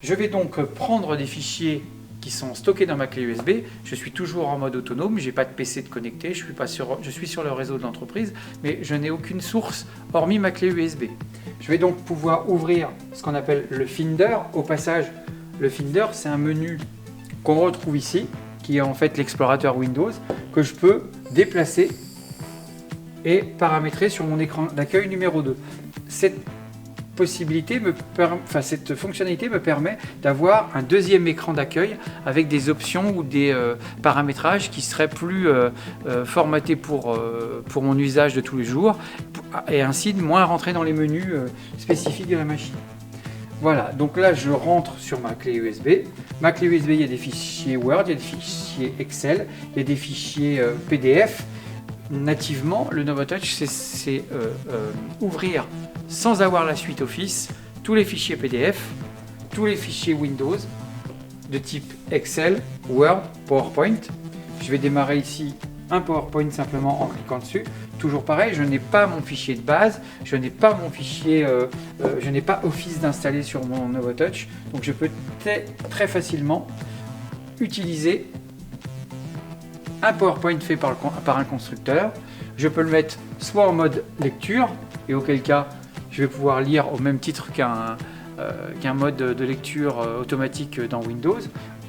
Je vais donc prendre des fichiers qui sont stockés dans ma clé USB. Je suis toujours en mode autonome, je n'ai pas de PC de connecté, je suis sur le réseau de l'entreprise, mais je n'ai aucune source hormis ma clé USB. Je vais donc pouvoir ouvrir ce qu'on appelle le Finder. Au passage, le Finder, c'est un menu qu'on retrouve ici, qui est en fait l'explorateur Windows, que je peux déplacer et paramétrer sur mon écran d'accueil numéro 2. Cette fonctionnalité me permet d'avoir un deuxième écran d'accueil avec des options ou des paramétrages qui seraient plus formatés pour mon usage de tous les jours et ainsi de moins rentrer dans les menus spécifiques de la machine. Voilà, donc là je rentre sur ma clé USB. Ma clé USB, il y a des fichiers Word, il y a des fichiers Excel, il y a des fichiers PDF. Nativement, le Novotouch, c'est ouvrir sans avoir la suite Office tous les fichiers PDF, tous les fichiers Windows de type Excel, Word, PowerPoint. Je vais démarrer ici un PowerPoint simplement en cliquant dessus. Toujours pareil, je n'ai pas mon fichier de base, je n'ai pas mon fichier, je n'ai pas Office d'installer sur mon Novotouch, donc je peux très facilement utiliser un PowerPoint fait par un constructeur. Je peux le mettre soit en mode lecture, et auquel cas je vais pouvoir lire au même titre qu'un mode de lecture automatique dans Windows.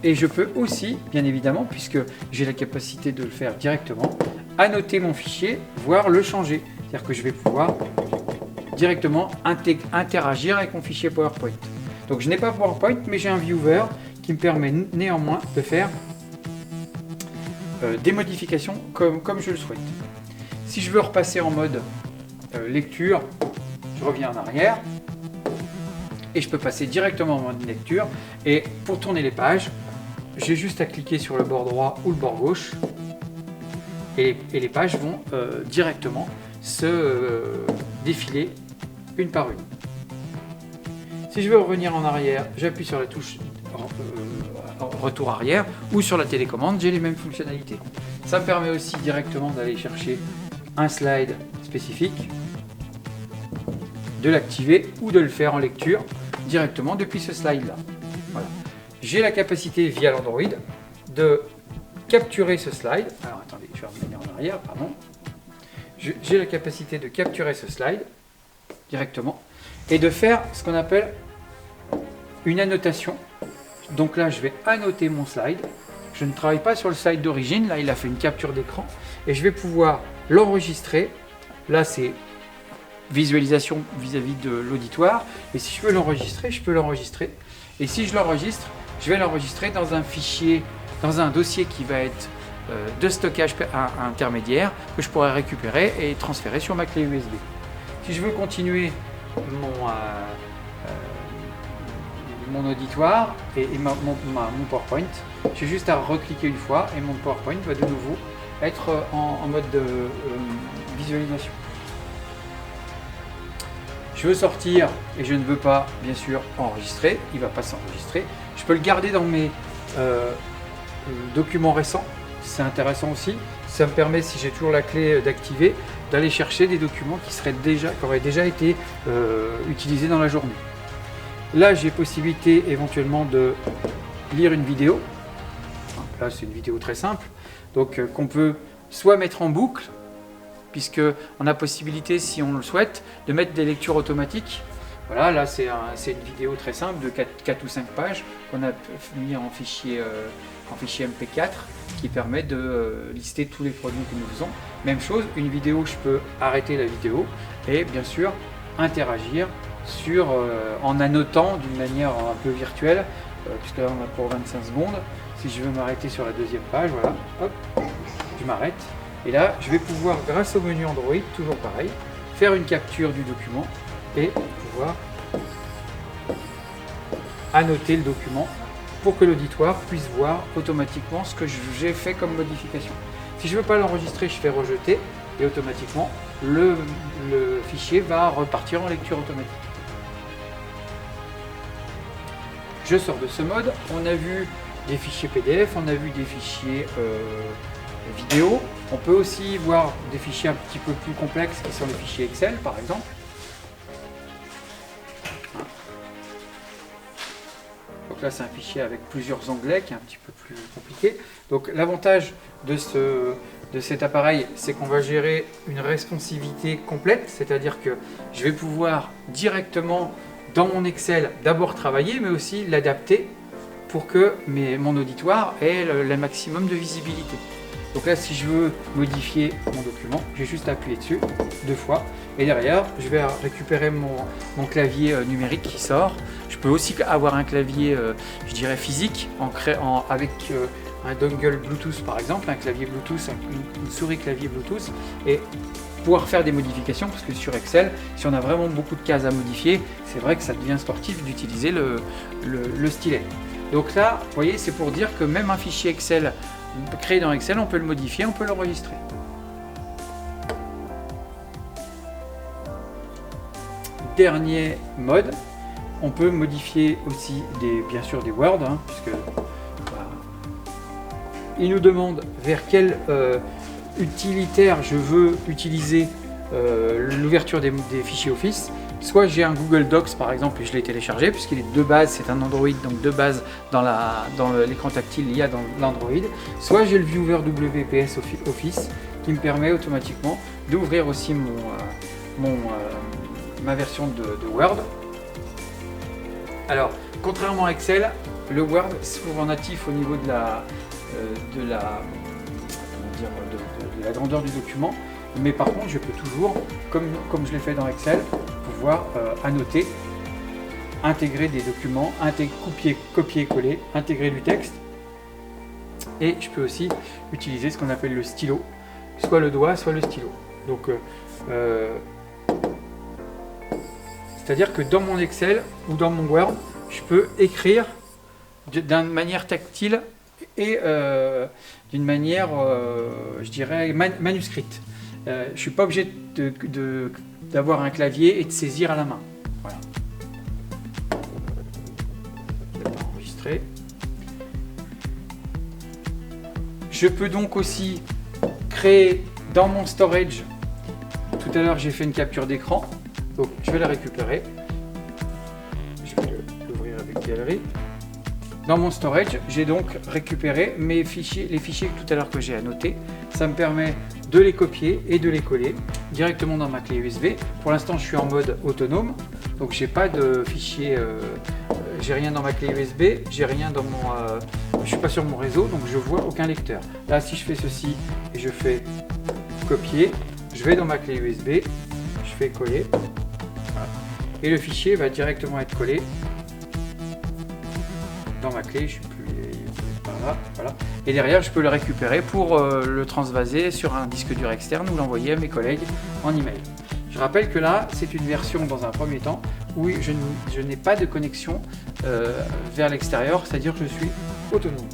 Et je peux aussi, bien évidemment, puisque j'ai la capacité de le faire directement, annoter mon fichier, voire le changer. C'est-à-dire que je vais pouvoir directement interagir avec mon fichier PowerPoint. Donc je n'ai pas PowerPoint, mais j'ai un viewer qui me permet néanmoins de faire des modifications comme je le souhaite. Si je veux repasser en mode lecture, je reviens en arrière et je peux passer directement en mode lecture. Et pour tourner les pages, j'ai juste à cliquer sur le bord droit ou le bord gauche et les pages vont directement se défiler une par une. Si je veux revenir en arrière, j'appuie sur la touche retour arrière ou sur la télécommande, j'ai les mêmes fonctionnalités. Ça me permet aussi directement d'aller chercher un slide spécifique, de l'activer ou de le faire en lecture directement depuis ce slide là. Voilà. J'ai la capacité via l'Android de capturer ce slide. Alors attendez, je vais revenir en arrière, pardon. J'ai la capacité de capturer ce slide directement et de faire ce qu'on appelle une annotation. Donc là, je vais annoter mon slide. Je ne travaille pas sur le slide d'origine. Là, il a fait une capture d'écran et je vais pouvoir l'enregistrer. Là, c'est visualisation vis-à-vis de l'auditoire. Et si je veux l'enregistrer, je peux l'enregistrer. Et si je l'enregistre, je vais l'enregistrer dans un fichier, dans un dossier qui va être de stockage intermédiaire que je pourrais récupérer et transférer sur ma clé USB. Si je veux continuer mon auditoire et mon PowerPoint, j'ai juste à recliquer une fois et mon PowerPoint va de nouveau être en mode de visualisation. Je veux sortir et je ne veux pas bien sûr enregistrer, il ne va pas s'enregistrer. Je peux le garder dans mes documents récents, c'est intéressant aussi. Ça me permet, si j'ai toujours la clé d'activer, d'aller chercher des documents qui auraient déjà été utilisés dans la journée. Là, j'ai possibilité éventuellement de lire une vidéo. Là, c'est une vidéo très simple, donc qu'on peut soit mettre en boucle, puisqu'on a possibilité, si on le souhaite, de mettre des lectures automatiques. Voilà, là, c'est une vidéo très simple de 4 ou 5 pages qu'on a mis en fichier MP4 qui permet de lister tous les produits que nous faisons. Même chose, une vidéo, je peux arrêter la vidéo et bien sûr interagir en annotant d'une manière un peu virtuelle, puisque là on a pour 25 secondes. Si je veux m'arrêter sur la deuxième page, voilà, hop, je m'arrête. Et là, je vais pouvoir, grâce au menu Android, toujours pareil, faire une capture du document et pouvoir annoter le document pour que l'auditoire puisse voir automatiquement ce que j'ai fait comme modification. Si je ne veux pas l'enregistrer, je fais rejeter et automatiquement le fichier va repartir en lecture automatique. Je sors de ce mode. On a vu des fichiers PDF, on a vu des fichiers vidéo. On peut aussi voir des fichiers un petit peu plus complexes qui sont les fichiers Excel par exemple. Donc là, c'est un fichier avec plusieurs onglets qui est un petit peu plus compliqué. Donc l'avantage de cet appareil, c'est qu'on va gérer une responsivité complète, c'est-à-dire que je vais pouvoir directement dans mon Excel d'abord travailler, mais aussi l'adapter pour que mon auditoire ait le maximum de visibilité. Donc là, si je veux modifier mon document, j'ai juste à appuyer dessus 2 fois. Et derrière, je vais récupérer mon clavier numérique qui sort. Je peux aussi avoir un clavier, je dirais physique, avec un dongle Bluetooth par exemple, un clavier Bluetooth, une souris clavier Bluetooth, et pouvoir faire des modifications, parce que sur Excel, si on a vraiment beaucoup de cases à modifier, c'est vrai que ça devient sportif d'utiliser le stylet. Donc là, vous voyez, c'est pour dire que même un fichier Excel créé dans Excel, on peut le modifier, on peut l'enregistrer. Dernier mode, on peut modifier aussi bien sûr des Word, puisque il nous demande vers quel utilitaire je veux utiliser l'ouverture des fichiers Office. Soit j'ai un Google Docs par exemple et je l'ai téléchargé puisqu'il est de base, c'est un Android, donc de base dans l'écran tactile il y a dans l'Android. Soit j'ai le Viewer WPS Office qui me permet automatiquement d'ouvrir aussi ma version de Word. Alors, contrairement à Excel, le Word est souvent natif au niveau de la grandeur du document, mais par contre je peux toujours, comme je l'ai fait dans Excel, pouvoir annoter, intégrer des documents, copier-coller, intégrer du texte, et je peux aussi utiliser ce qu'on appelle le stylo, soit le doigt, soit le stylo. Donc c'est-à-dire que dans mon Excel ou dans mon Word, je peux écrire d'une manière tactile et d'une manière, je dirais, manuscrite. Je ne suis pas obligé d'avoir un clavier et de saisir à la main. Voilà. Enregistrer. Je peux donc aussi créer dans mon storage. Tout à l'heure, j'ai fait une capture d'écran. Donc, je vais la récupérer. Je vais l'ouvrir avec Galerie. Dans mon storage, j'ai donc récupéré les fichiers tout à l'heure que j'ai annotés. Ça me permet de les copier et de les coller directement dans ma clé USB. Pour l'instant, je suis en mode autonome, donc j'ai pas de fichier, j'ai rien dans ma clé USB, j'ai rien dans je suis pas sur mon réseau, donc je vois aucun lecteur. Là, si je fais ceci et je fais copier, je vais dans ma clé USB, je fais coller, voilà. Et le fichier va directement être collé dans ma clé, je suis plus par là, voilà. Et derrière, je peux le récupérer pour le transvaser sur un disque dur externe ou l'envoyer à mes collègues en email. Je rappelle que là, c'est une version dans un premier temps où je n'ai pas de connexion vers l'extérieur, c'est-à-dire que je suis autonome.